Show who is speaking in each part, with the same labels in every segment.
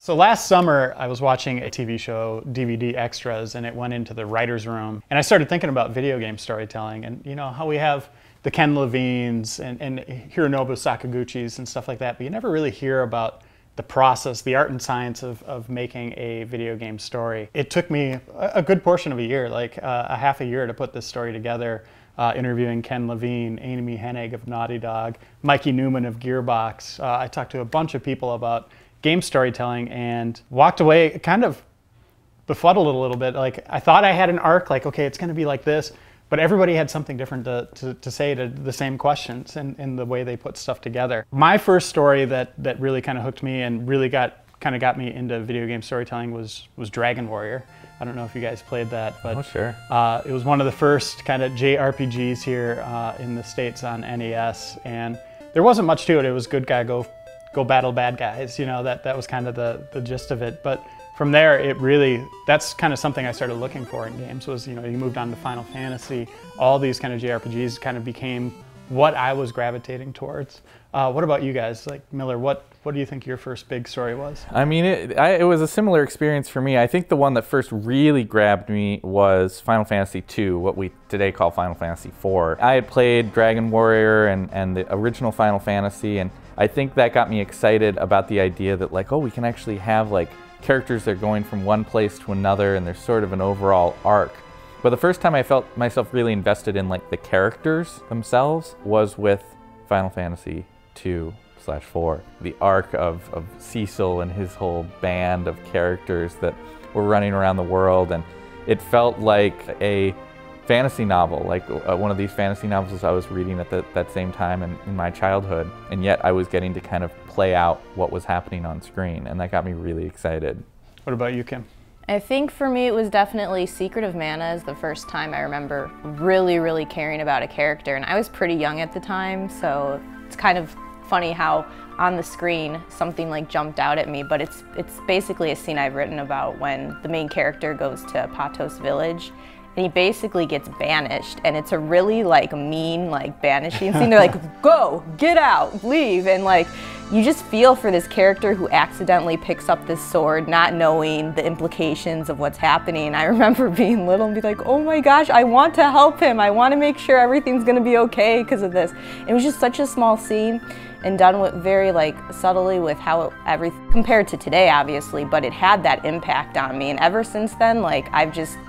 Speaker 1: So last summer, I was watching a TV show, DVD Extras, and it went into the writer's room. And I started thinking about video game storytelling and, you know, how we have the Ken Levines and Hironobu Sakaguchis and stuff like that, but you never really hear about the process, the art and science of making a video game story. It took me a good portion of a year, like a half a year, to put this story together, interviewing Ken Levine, Amy Hennig of Naughty Dog, Mikey Newman of Gearbox. I talked to a bunch of people about game storytelling and walked away kind of befuddled a little bit. Like, I thought I had an arc, like, okay, it's gonna be like this, but everybody had something different to say to the same questions in the way they put stuff together. My first story that really kind of hooked me and really got me into video game storytelling was Dragon Warrior. I don't know if you guys played that, but
Speaker 2: oh, sure.
Speaker 1: It was one of the first kind of JRPGs here in the States on NES, and there wasn't much to it. It was good guy go battle bad guys, you know, that was kind of the gist of it. But from there, that's kind of something I started looking for in games was, you know, you moved on to Final Fantasy, all these kind of JRPGs kind of became what I was gravitating towards. What about you guys? Like, Miller, what do you think your first big story was?
Speaker 2: I mean, it was a similar experience for me. I think the one that first really grabbed me was Final Fantasy II, what we today call Final Fantasy IV. I had played Dragon Warrior and the original Final Fantasy, and I think that got me excited about the idea that, like, oh, we can actually have, like, characters that are going from one place to another, and there's sort of an overall arc. But the first time I felt myself really invested in, like, the characters themselves was with Final Fantasy II/IV. The arc of Cecil and his whole band of characters that were running around the world, and it felt like a fantasy novel, like one of these fantasy novels I was reading at that same time in my childhood, and yet I was getting to kind of play out what was happening on screen, and that got me really excited.
Speaker 1: What about you, Kim?
Speaker 3: I think for me it was definitely Secret of Mana is the first time I remember really caring about a character, and I was pretty young at the time, so it's kind of funny how on the screen something like jumped out at me, but it's basically a scene I've written about when the main character goes to Patos village and he basically gets banished, and it's a really like mean like banishing scene. They're like, go, get out, leave, and like you just feel for this character who accidentally picks up this sword not knowing the implications of what's happening. I remember being little and be like, oh my gosh, I want to help him, I want to make sure everything's gonna be okay because of this. It was just such a small scene and done with very like subtly with how compared to today obviously, but it had that impact on me, and ever since then, like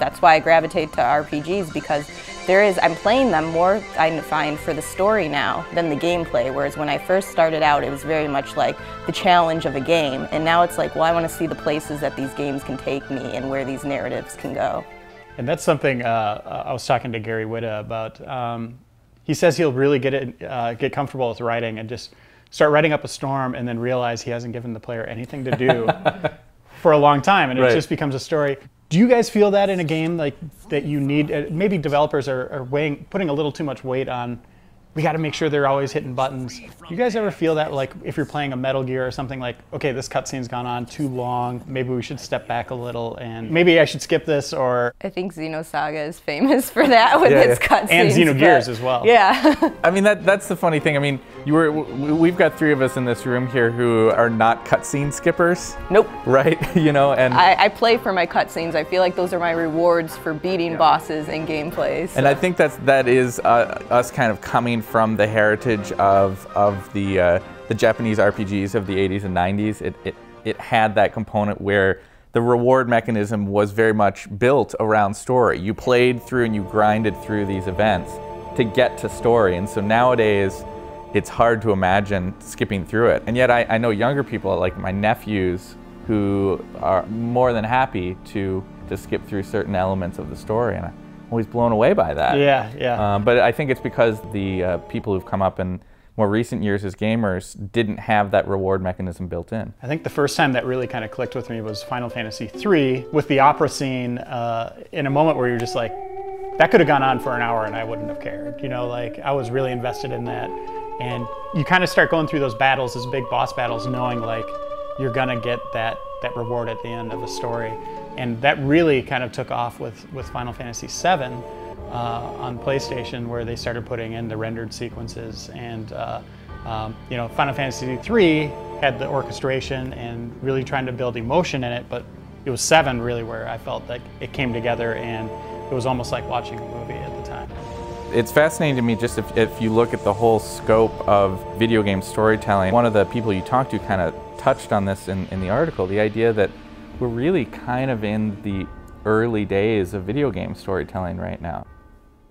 Speaker 3: that's why I gravitate to RPGs, because I'm playing them more, I find, for the story now than the gameplay, whereas when I first started out it was very much like the challenge of a game, and now it's like, well, I want to see the places that these games can take me and where these narratives can go.
Speaker 1: And that's something I was talking to Gary Whitta about. He says he'll really get comfortable with writing and just start writing up a storm and then realize he hasn't given the player anything to do for a long time, and it just becomes a story. Do you guys feel that in a game, like that you need, maybe developers are putting a little too much weight on, we got to make sure they're always hitting buttons. You guys ever feel that, like if you're playing a Metal Gear or something, like, okay, this cutscene's gone on too long, maybe we should step back a little and maybe I should skip this? Or
Speaker 3: I think Xenosaga is famous for that with its cutscenes.
Speaker 1: And Xenogears as well.
Speaker 3: Yeah.
Speaker 2: I mean, that's the funny thing. I mean, we've got three of us in this room here who are not cutscene skippers.
Speaker 3: Nope.
Speaker 2: Right? You know, and
Speaker 3: I play for my cutscenes. I feel like those are my rewards for beating bosses in gameplays. So.
Speaker 2: And I think that is us kind of coming from the heritage of the Japanese RPGs of the 80s and 90s. It had that component where the reward mechanism was very much built around story. You played through and you grinded through these events to get to story, and so nowadays it's hard to imagine skipping through it. And yet I know younger people, like my nephews, who are more than happy to skip through certain elements of the story, and I'm always blown away by that.
Speaker 1: Yeah.
Speaker 2: But I think it's because the people who've come up in more recent years as gamers didn't have that reward mechanism built in.
Speaker 1: I think the first time that really kind of clicked with me was Final Fantasy III with the opera scene, in a moment where you're just like, that could have gone on for an hour and I wouldn't have cared. You know, like I was really invested in that. And you kind of start going through those battles, those big boss battles, knowing like you're gonna get that reward at the end of a story. And that really kind of took off with Final Fantasy VII on PlayStation, where they started putting in the rendered sequences. And you know, Final Fantasy III had the orchestration and really trying to build emotion in it, but it was 7 really where I felt like it came together and it was almost like watching a movie at the time.
Speaker 2: It's fascinating to me just if you look at the whole scope of video game storytelling. One of the people you talked to kind of touched on this in the article, the idea that we're really kind of in the early days of video game storytelling right now.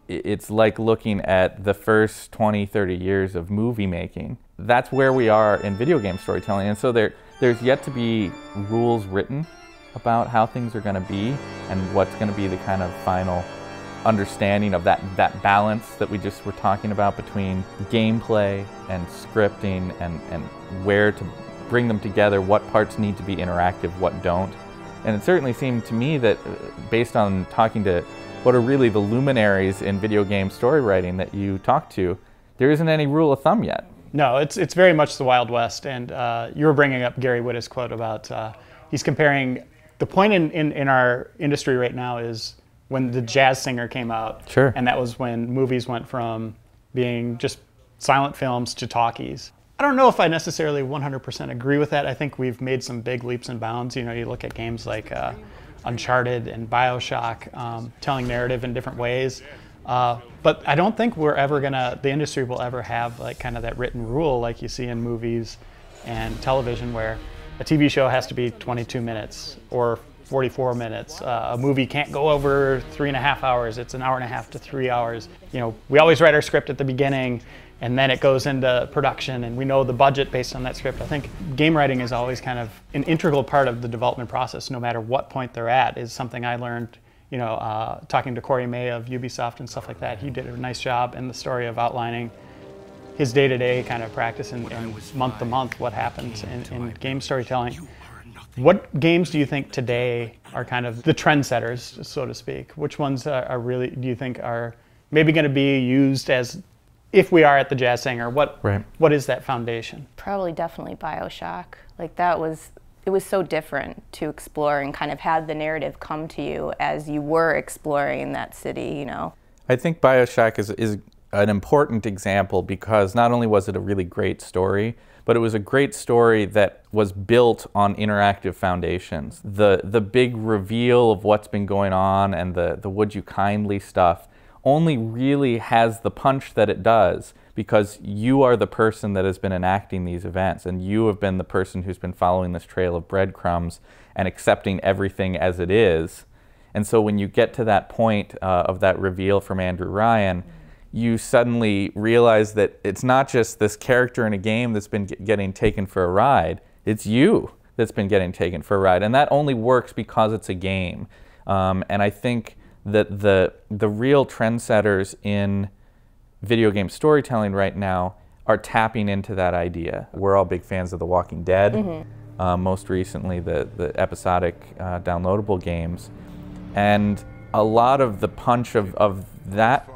Speaker 2: It's like looking at the first 20, 30 years of movie making. That's where we are in video game storytelling, and so there's yet to be rules written about how things are going to be and what's going to be the kind of final understanding of that balance that we just were talking about between gameplay and scripting and where to bring them together, what parts need to be interactive, what don't. And it certainly seemed to me that based on talking to what are really the luminaries in video game story writing that you talk to, there isn't any rule of thumb yet.
Speaker 1: No, it's very much the Wild West, and you were bringing up Gary Whitta's quote about, he's comparing, the point in our industry right now is when the Jazz Singer came out,
Speaker 2: Sure.
Speaker 1: And that was when movies went from being just silent films to talkies. I don't know if I necessarily 100% agree with that. I think we've made some big leaps and bounds. You know, you look at games like Uncharted and Bioshock, telling narrative in different ways. But I don't think the industry will ever have like kind of that written rule like you see in movies and television where a TV show has to be 22 minutes or 44 minutes. A movie can't go over 3.5 hours. It's 1.5 hours to 3 hours. You know, we always write our script at the beginning and then it goes into production and we know the budget based on that script. I think game writing is always kind of an integral part of the development process, no matter what point they're at, is something I learned, you know, talking to Corey May of Ubisoft and stuff like that. He did a nice job in the story of outlining his day-to-day kind of practice and month-to-month what happens in game storytelling. What games do you think today are kind of the trendsetters, so to speak? Which ones are really, do you think are maybe going to be used as, if we are at the Jazz Singer, what is that foundation?
Speaker 3: Probably definitely Bioshock. Like it was so different to explore and kind of had the narrative come to you as you were exploring that city, you know?
Speaker 2: I think Bioshock is an important example because not only was it a really great story, but it was a great story that was built on interactive foundations. The big reveal of what's been going on and the would you kindly stuff only really has the punch that it does because you are the person that has been enacting these events and you have been the person who's been following this trail of breadcrumbs and accepting everything as it is. And so when you get to that point of that reveal from Andrew Ryan, you suddenly realize that it's not just this character in a game that's been getting taken for a ride, it's you that's been getting taken for a ride. And that only works because it's a game. And I think that the real trendsetters in video game storytelling right now are tapping into that idea. We're all big fans of The Walking Dead, most recently the episodic downloadable games. And a lot of the punch of that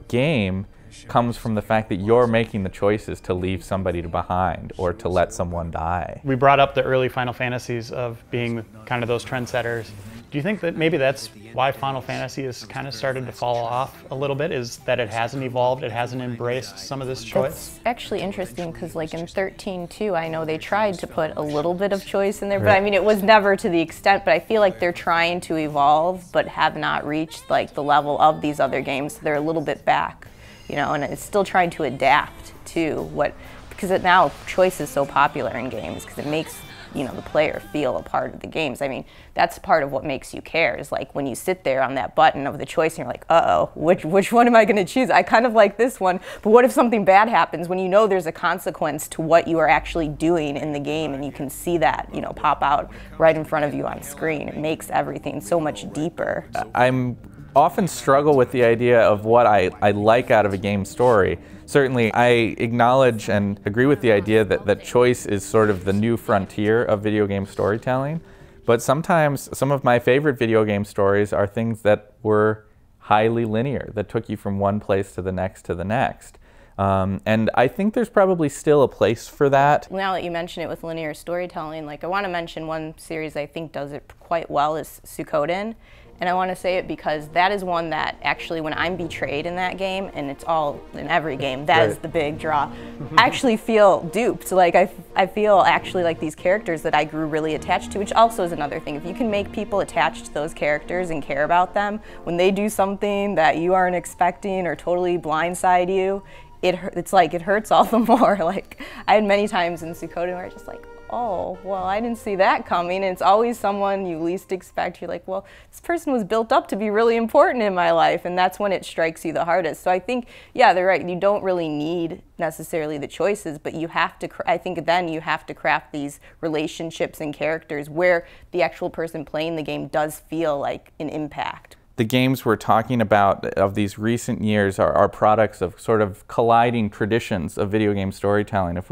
Speaker 2: game comes from the fact that you're making the choices to leave somebody behind or to let someone die.
Speaker 1: We brought up the early Final Fantasies of being kind of those trendsetters. Do you think that maybe that's why Final Fantasy has kind of started to fall off a little bit, is that it hasn't evolved, it hasn't embraced some of this choice?
Speaker 3: That's actually interesting because like in 13 too, I know they tried to put a little bit of choice in there, but I mean it was never to the extent, but I feel like they're trying to evolve but have not reached like the level of these other games. They're a little bit back, you know, and it's still trying to adapt to what, because now choice is so popular in games because it makes, you know, the player feel a part of the games. I mean, that's part of what makes you care, is like when you sit there on that button of the choice and you're like, uh-oh, which one am I gonna choose? I kind of like this one, but what if something bad happens, when you know there's a consequence to what you are actually doing in the game and you can see that, you know, pop out right in front of you on screen. It makes everything so much deeper.
Speaker 2: I'm often struggle with the idea of what I like out of a game story. Certainly, I acknowledge and agree with the idea that choice is sort of the new frontier of video game storytelling. But sometimes some of my favorite video game stories are things that were highly linear, that took you from one place to the next to the next. And I think there's probably still a place for that.
Speaker 3: Now that you mention it with linear storytelling, like I want to mention one series I think does it quite well is Suikoden. And I want to say it because that is one that actually, when I'm betrayed in that game, and it's all in every game, that is the big draw, I actually feel duped. Like I feel actually like these characters that I grew really attached to, which also is another thing. If you can make people attached to those characters and care about them, when they do something that you aren't expecting or totally blindside you, it's like it hurts all the more. Like I had many times in Suikoden where I just like, oh, well, I didn't see that coming. And it's always someone you least expect. You're like, well, this person was built up to be really important in my life. And that's when it strikes you the hardest. So I think, yeah, they're right. You don't really need necessarily the choices, but you have to, I think then you have to craft these relationships and characters where the actual person playing the game does feel like an impact.
Speaker 2: The games we're talking about of these recent years are products of sort of colliding traditions of video game storytelling.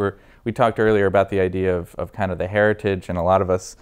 Speaker 2: We talked earlier about the idea of kind of the heritage, and a lot of us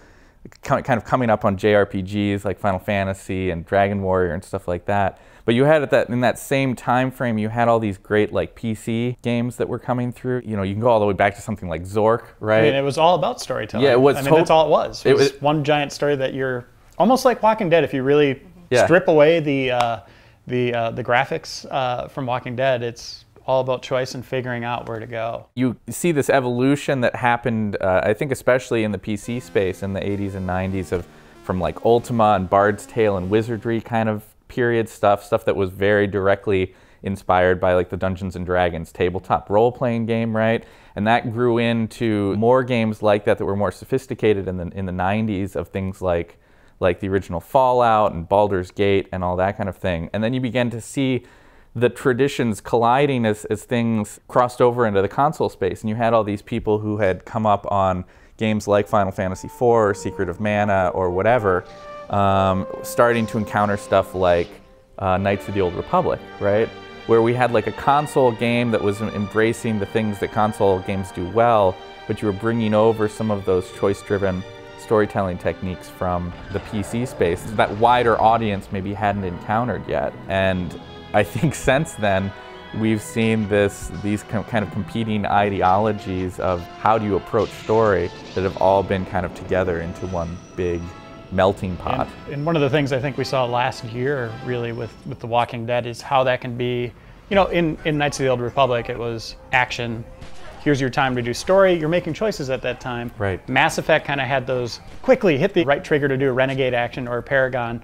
Speaker 2: kind of coming up on JRPGs like Final Fantasy and Dragon Warrior and stuff like that. But you had in that same time frame, you had all these great like PC games that were coming through. You know, you can go all the way back to something like Zork, right?
Speaker 1: I mean, it was all about storytelling.
Speaker 2: Yeah, it was.
Speaker 1: I mean, that's all it was. It was one giant story that you're almost like Walking Dead. If you really strip away the graphics from Walking Dead, it's all about choice and figuring out where to go.
Speaker 2: You see this evolution that happened, I think especially in the PC space in the 80s and 90s from like Ultima and Bard's Tale and Wizardry kind of period stuff that was very directly inspired by like the Dungeons and Dragons tabletop role-playing game, right? And that grew into more games like that were more sophisticated in the 90s of things like the original Fallout and Baldur's Gate and all that kind of thing. And then you began to see the traditions colliding as things crossed over into the console space. And you had all these people who had come up on games like Final Fantasy IV or Secret of Mana or whatever, starting to encounter stuff like Knights of the Old Republic, right? Where we had like a console game that was embracing the things that console games do well, but you were bringing over some of those choice-driven storytelling techniques from the PC space that wider audience maybe hadn't encountered yet. And I think since then, we've seen these kind of competing ideologies of how do you approach story that have all been kind of together into one big melting pot.
Speaker 1: And one of the things I think we saw last year really with The Walking Dead is how that can be, you know, in Knights of the Old Republic, it was action. Here's your time to do story. You're making choices at that time.
Speaker 2: Right.
Speaker 1: Mass Effect kind of had those quickly hit the right trigger to do a renegade action or a Paragon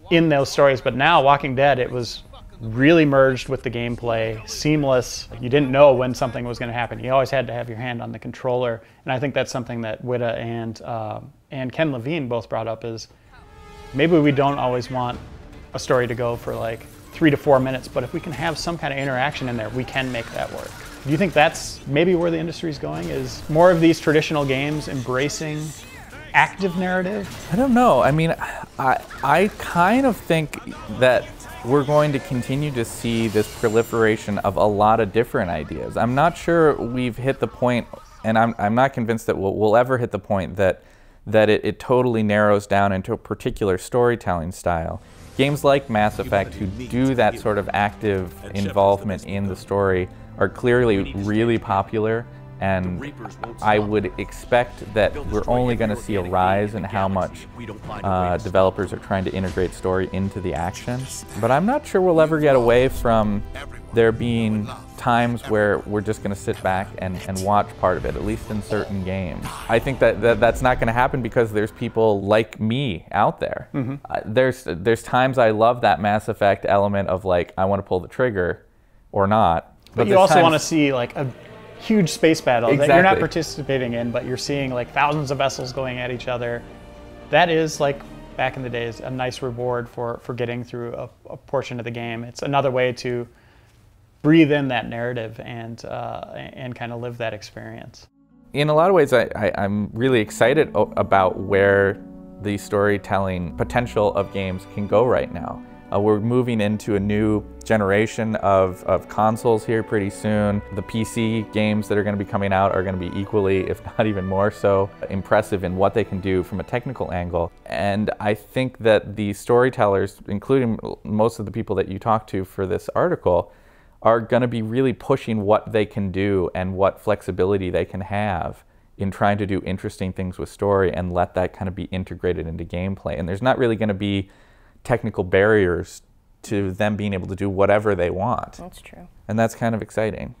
Speaker 1: in those stories. But now Walking Dead, it was really merged with the gameplay, seamless. You didn't know when something was going to happen. You always had to have your hand on the controller. And I think that's something that Witta and Ken Levine both brought up is maybe we don't always want a story to go for like 3 to 4 minutes, but if we can have some kind of interaction in there, we can make that work. Do you think that's maybe where the industry's going, is more of these traditional games embracing active narrative?
Speaker 2: I don't know. I mean, I kind of think that we're going to continue to see this proliferation of a lot of different ideas. I'm not sure we've hit the point, and I'm not convinced that we'll ever hit the point that it totally narrows down into a particular storytelling style. Games like Mass Effect, who do that sort of active involvement in the story, are clearly really popular, and I would expect that we're only going to see a rise in how much developers are trying to integrate story into the action. But I'm not sure we'll ever get away from there being times where we're just going to sit back and watch part of it, at least in certain games. I think that's not going to happen because there's people like me out there. Mm-hmm. There's times I love that Mass Effect element of like, I want to pull the trigger or not.
Speaker 1: But you also want to see like a huge space battle that you're not participating in, but you're seeing like thousands of vessels going at each other. That is, like back in the days, a nice reward for getting through a portion of the game. It's another way to breathe in that narrative and kind of live that experience.
Speaker 2: In a lot of ways, I'm really excited about where the storytelling potential of games can go right now. We're moving into a new generation of consoles here pretty soon. The PC games that are going to be coming out are going to be equally, if not even more so, impressive in what they can do from a technical angle. And I think that the storytellers, including most of the people that you talked to for this article, are going to be really pushing what they can do and what flexibility they can have in trying to do interesting things with story and let that kind of be integrated into gameplay. And there's not really going to be technical barriers to them being able to do whatever they want.
Speaker 3: That's true.
Speaker 2: And that's kind of exciting.